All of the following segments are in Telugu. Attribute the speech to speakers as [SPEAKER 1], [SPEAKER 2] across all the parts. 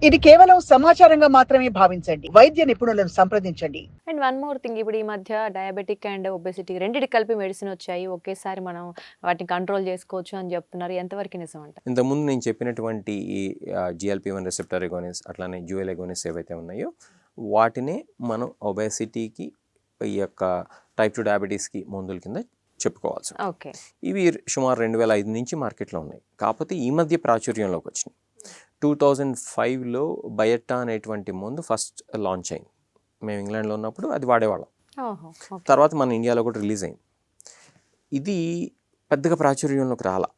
[SPEAKER 1] ఇది కేవలం సమాచారంగా మాత్రమే భావించండి. వైద్య నిపుణులను సంప్రదించండి.
[SPEAKER 2] అండ్ వన్ మోర్ థింగ్, ఇప్పుడు ఈ మధ్య డయాబెటిక్ అండ్ ఒబెసిటీ రెండిటికి కలిపి మెడిసిన్ వచ్చాయి. ఒకేసారి మనం వాటిని కంట్రోల్ చేసుకోవచ్చు అని చెప్తున్నారు. ఎంతవరకు నిజం అంట?
[SPEAKER 3] ఇంతకుముందు నేను చెప్పినటువంటి ఈ GLP-1 రిసెప్టర్ ఎగోనిస్ట్ అట్లానే డ్యూయల్ ఎగోనిస్ట్ ఏవైతే ఉన్నాయో వాటినే మనం ఒబేసిటీకి ఈ యొక్క టైప్ 2 డయాబెటీస్కి మందుల కింద చెప్పుకోవాల్సి.
[SPEAKER 2] ఓకే.
[SPEAKER 3] ఇవి సుమారు 2005 నుంచి మార్కెట్లో ఉన్నాయి. కాకపోతే ఈ మధ్య ప్రాచుర్యంలోకి వచ్చినాయి. 2005లో బయటా అనేటువంటి మందు ఫస్ట్ లాంచ్ అయింది. మేము ఇంగ్లాండ్లో ఉన్నప్పుడు అది వాడేవాళ్ళం. తర్వాత మన ఇండియాలో కూడా రిలీజ్ అయింది. ఇది పెద్దగా ప్రాచుర్యంలోకి రాలా,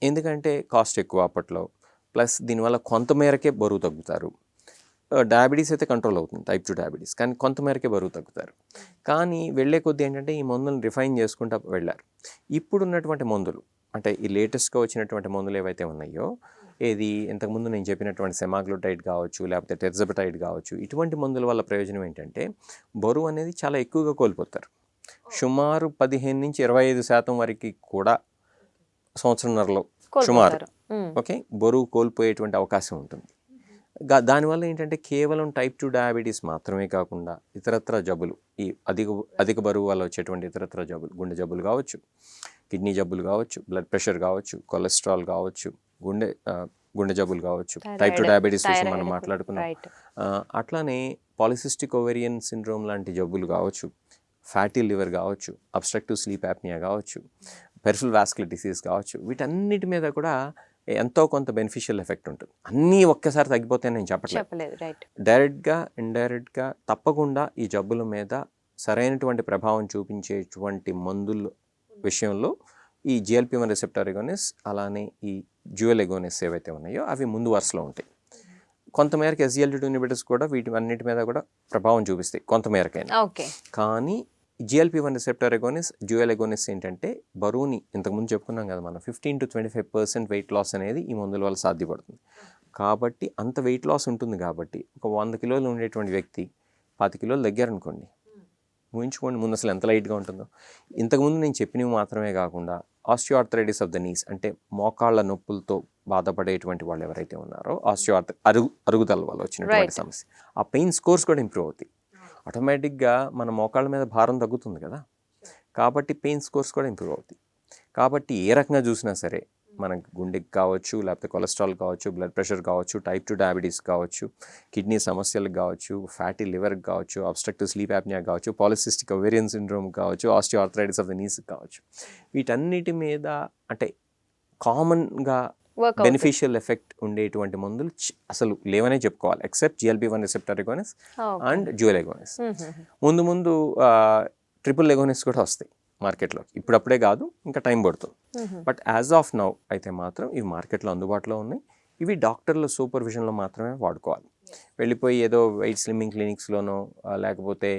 [SPEAKER 3] ఎందుకంటే కాస్ట్ ఎక్కువ అప్పట్లో, ప్లస్ దీనివల్ల కొంతమేరకే బరువు తగ్గుతారు. డయాబెటీస్ అయితే కంట్రోల్ అవుతుంది, టైప్ 2 డయాబెటీస్, కానీ కొంతమేరకే బరువు తగ్గుతారు. కానీ వెళ్ళే కొద్దీ ఏంటంటే ఈ మందులను రిఫైన్ చేసుకుంటూ వెళ్ళారు. ఇప్పుడున్నటువంటి మందులు అంటే ఈ లేటెస్ట్గా వచ్చినటువంటి మందులు ఏవైతే ఉన్నాయో, ఏది ఇంతకుముందు నేను చెప్పినటువంటి సెమాగ్లూటైడ్ కావచ్చు, లేకపోతే టెర్జబటైడ్ కావచ్చు, ఇటువంటి మందుల వల్ల ప్రయోజనం ఏంటంటే బరువు అనేది చాలా ఎక్కువగా కోల్పోతారు. సుమారు 15 నుంచి 25% వరకు కూడా సంవత్సరంన్నరలో సుమారు ఓకే బరువు కోల్పోయేటువంటి అవకాశం ఉంటుంది. దానివల్ల ఏంటంటే కేవలం టైప్ 2 డయాబెటీస్ మాత్రమే కాకుండా ఇతరత్ర జబ్బులు, ఈ అధిక బరువు వల్ల వచ్చేటువంటి ఇతరత్ర జబ్బులు, గుండె జబ్బులు కావచ్చు, కిడ్నీ జబ్బులు కావచ్చు, బ్లడ్ ప్రెషర్ కావచ్చు, కొలెస్ట్రాల్ కావచ్చు, గుండె జబ్బులు కావచ్చు, టైప్ 2 డయాబెటీస్ విషయం మనం మాట్లాడుకున్నాం. అట్లానే పాలిసిస్టిక్ ఓవేరియన్ సిండ్రోమ్ లాంటి జబ్బులు కావచ్చు, ఫ్యాటీ లివర్ కావచ్చు, అబ్స్ట్రక్టివ్ స్లీప్ యాప్నియా కావచ్చు, పెరిఫరల్ వాస్కులర్ డిసీజ్ కావచ్చు, వీటన్నిటి మీద కూడా ఎంతో కొంత బెనిఫిషియల్ ఎఫెక్ట్ ఉంటుంది. అన్నీ ఒక్కసారి తగ్గిపోతాయని నేను చెప్పట్లేదు. డైరెక్ట్గా ఇండైరెక్ట్గా తప్పకుండా ఈ జబ్బుల మీద సరైనటువంటి ప్రభావం చూపించేటువంటి మందుల విషయంలో ఈ GLP-1 రిసెప్టర్ ఎగోనిస్ట్ అలానే ఈ డ్యూయల్ ఎగోనిస్ట్ ఏవైతే ఉన్నాయో అవి ముందు వరుసలో ఉంటాయి. కొంతమేరకు SGLT2 ఇన్హిబిటర్స్ కూడా వీటి అన్నిటి మీద కూడా ప్రభావం చూపిస్తాయి కొంతమేరకైనా. కానీ GLP-1 receptor agonist, dual agonist ఏంటంటే బరువుని ఇంతకుముందు చెప్పుకున్నాం కదా మనం, 15 to 25% వెయిట్ లాస్ అనేది ఈ మందుల వల్ల సాధ్యపడుతుంది. కాబట్టి అంత వెయిట్ లాస్ ఉంటుంది. కాబట్టి ఒక 100 కిలోలు ఉండేటువంటి వ్యక్తి 10 కిలోలు దగ్గరనుకోండి, ఊహించుకోండి ముందు అసలు ఎంత లైట్గా ఉంటుందో. ఇంతకుముందు నేను చెప్పినవి మాత్రమే కాకుండా ఆస్టియోఆర్థరైటిస్ ఆఫ్ ద నీస్ అంటే మోకాళ్ళ నొప్పులతో బాధపడేటువంటి వాళ్ళు ఎవరైతే ఉన్నారో, అరుగుదల వల్ల వచ్చినటువంటి సమస్య, ఆ పెయిన్ స్కోర్స్ కూడా ఇంప్రూవ్ అవుతాయి. ఆటోమేటిక్గా మన మోకాళ్ళ మీద భారం తగ్గుతుంది కదా, కాబట్టి పెయిన్ స్కోర్స్ కూడా ఇంప్రూవ్ అవుతాయి. కాబట్టి ఏ రకంగా చూసినా సరే మనకు గుండెకి కావచ్చు, లేకపోతే కొలెస్ట్రాల్ కావచ్చు, బ్లడ్ ప్రెషర్ కావచ్చు, టైప్ 2 డయాబెటీస్ కావచ్చు, కిడ్నీ సమస్యలకు కావచ్చు, ఫ్యాటీ లివర్కి కావచ్చు, అబ్స్ట్రక్టివ్ స్లీప్ యాప్నియా కావచ్చు, పాలిసిస్టిక్ ఓవేరియన్ సిండ్రోమ్ కావచ్చు, ఆస్టియోఆర్థరైటిస్ ఆఫ్ ద నీస్ కావచ్చు, వీటన్నిటి మీద అంటే కామన్గా బెనిఫిషియల్ ఎఫెక్ట్ ఉండేటువంటి మందులు అసలు లేవనే చెప్పుకోవాలి, except GLP-1 receptor agonist and dual agonist. ముందు ట్రిపుల్ ఎగోనిస్ట్ కూడా వస్తాయి మార్కెట్లో, ఇప్పుడప్పుడే కాదు, ఇంకా టైం పడుతుంది. బట్ యాజ్ ఆఫ్ నౌ అయితే మాత్రం ఇవి మార్కెట్లో అందుబాటులో ఉన్నాయి. ఇవి డాక్టర్ల సూపర్విజన్లో మాత్రమే వాడుకోవాలి. వెళ్ళిపోయి ఏదో వెయిట్ స్లిమ్మింగ్ క్లినిక్స్లోనో లేకపోతే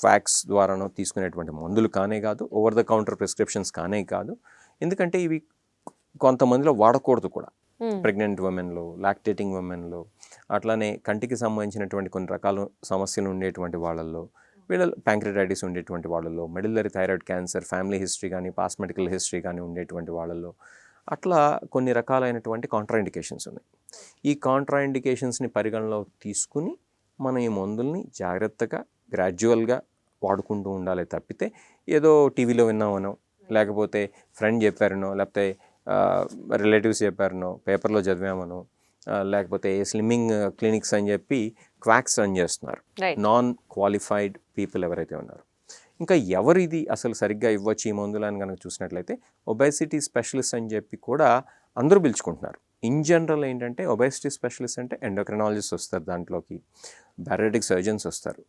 [SPEAKER 3] క్వాక్స్ ద్వారానో తీసుకునేటువంటి మందులు కానే కాదు, ఓవర్ ద కౌంటర్ ప్రిస్క్రిప్షన్స్ కానే కాదు. ఎందుకంటే ఇవి కొంతమందిలో వాడకూడదు కూడా, ప్రెగ్నెంట్ ఉమెన్లో, లాక్టేటింగ్ ఉమెన్లో, అట్లానే కంటికి సంబంధించినటువంటి కొన్ని రకాల సమస్యలు ఉండేటువంటి వాళ్ళల్లో, వీళ్ళ ప్యాంక్రియాటైటిస్ ఉండేటువంటి వాళ్ళలో, మెడిల్లరీ థైరాయిడ్ క్యాన్సర్ ఫ్యామిలీ హిస్టరీ కానీ పాస్ట్ మెడికల్ హిస్టరీ కానీ ఉండేటువంటి వాళ్ళలో, అట్లా కొన్ని రకాలైనటువంటి కాంట్రాఇండికేషన్స్ ఉన్నాయి. ఈ కాంట్రాఇండికేషన్స్ని పరిగణలోకి తీసుకుని మనం ఈ మందుల్ని జాగ్రత్తగా గ్రాడ్యువల్గా వాడుకుంటూ ఉండాలి తప్పితే ఏదో టీవీలో విన్నామనో, లేకపోతే ఫ్రెండ్ చెప్పారనో, లేకపోతే రిలేటివ్స్ చెప్పారనో, పేపర్లో చదివామనో, లేకపోతే స్లిమ్మింగ్ క్లినిక్స్ అని చెప్పి క్వాక్స్ రన్ చేస్తున్నారు నాన్ క్వాలిఫైడ్ పీపుల్ ఎవరైతే ఉన్నారో. ఇంకా ఎవరు ఇది అసలు సరిగ్గా ఇవ్వచ్చు ఈ మందులు అని కనుక చూసినట్లయితే ఒబేసిటీ స్పెషలిస్ట్ అని చెప్పి కూడా అందరూ పిలుచుకుంటున్నారు. ఇన్ జనరల్ ఏంటంటే ఒబేసిటీ స్పెషలిస్ట్ అంటే ఎండోక్రినాలజిస్ట్ వస్తారు, దాంట్లోకి బయాటిక్ సర్జన్స్ వస్తారు.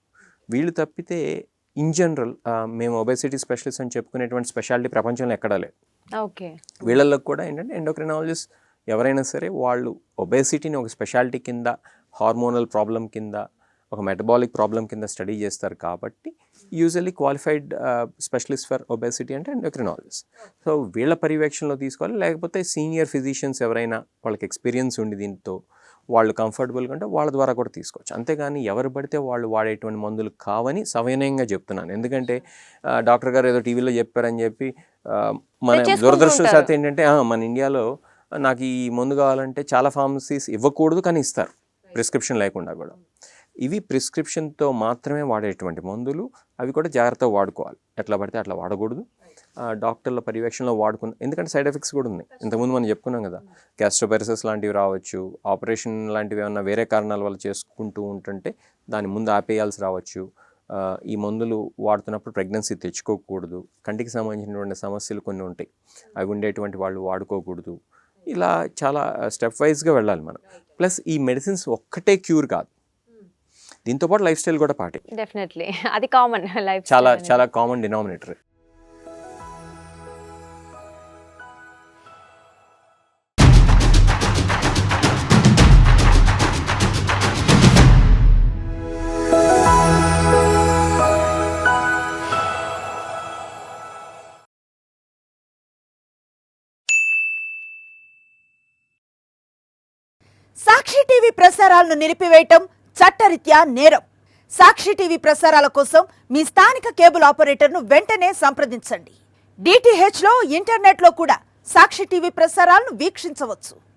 [SPEAKER 3] వీళ్ళు తప్పితే ఇన్ జనరల్ మేము ఒబేసిటీ స్పెషలిస్ట్ అని చెప్పుకునేటువంటి స్పెషాలిటీ ప్రపంచంలో ఎక్కడా లేదు. వీళ్ళల్లో కూడా ఏంటంటే ఎండోక్రినాలజిస్ట్ ఎవరైనా సరే వాళ్ళు ఒబేసిటీని ఒక స్పెషాలిటీ కింద, హార్మోనల్ ప్రాబ్లం కింద, ఒక మెటబాలిక్ ప్రాబ్లం కింద స్టడీ చేస్తారు. కాబట్టి usually qualified specialist for obesity అంటే ఎండోక్రినాలజిస్ట్. సో వీళ్ళ పర్యవేక్షణలో తీసుకోవాలి, లేకపోతే సీనియర్ ఫిజిషియన్స్ ఎవరైనా వాళ్ళకి ఎక్స్పీరియన్స్ ఉండి దీంతో వాళ్ళు కంఫర్టబుల్గా ఉంటే వాళ్ళ ద్వారా కూడా తీసుకోవచ్చు. అంతేగాని ఎవరు పడితే వాళ్ళు వాడేటువంటి మందులు కావని సవినయంగా చెప్తున్నాను. ఎందుకంటే డాక్టర్ గారు ఏదో టీవీలో చెప్పారని చెప్పి మన దురదృష్టవశాత్తు ఏంటంటే మన ఇండియాలో నాకు ఈ మందు కావాలంటే చాలా ఫార్మసీస్ ఇవ్వకూడదు కానీ ఇస్తారు. ప్రిస్క్రిప్షన్ లేకుండా కూడా. ఇవి ప్రిస్క్రిప్షన్తో మాత్రమే వాడేటువంటి మందులు. అవి కూడా జాగ్రత్తగా వాడుకోవాలి, ఎట్లా పడితే అట్లా వాడకూడదు. డాక్టర్ల పర్యవేక్షణలో వాడుకున్న, ఎందుకంటే సైడ్ ఎఫెక్ట్స్ కూడా ఉన్నాయి. ఇంతకుముందు మనం చెప్పుకున్నాం కదా, గ్యాస్ట్రోపైరసిస్ లాంటివి రావచ్చు, ఆపరేషన్ లాంటివి ఏమన్నా వేరే కారణాల వల్ల చేసుకుంటూ ఉంటుంటే దాని ముందు ఆపేయాల్సి రావచ్చు. ఈ మందులు వాడుతున్నప్పుడు ప్రెగ్నెన్సీ తెచ్చుకోకూడదు. కంటికి సంబంధించినటువంటి సమస్యలు కొన్ని ఉంటాయి, అవి ఉండేటువంటి వాళ్ళు వాడుకోకూడదు. ఇలా చాలా స్టెప్ వైజ్గా వెళ్ళాలి మనం. ప్లస్ ఈ మెడిసిన్స్ ఒక్కటే క్యూర్ కాదు, దీంతోపాటు లైఫ్ స్టైల్ కూడా పాటి.
[SPEAKER 2] డెఫినెట్లీ అది కామన్ లైఫ్,
[SPEAKER 3] చాలా కామన్ డినామినేటర్.
[SPEAKER 1] సాక్షి టీవీ ప్రసారాలను నిలిపివేయటం చట్టరీత్యా నేరం. సాక్షి టీవీ ప్రసారాల కోసం మీ స్థానిక కేబుల్ ఆపరేటర్ను వెంటనే సంప్రదించండి. DTH లో, ఇంటర్నెట్ లో కూడా సాక్షి టీవీ ప్రసారాలను వీక్షించవచ్చు.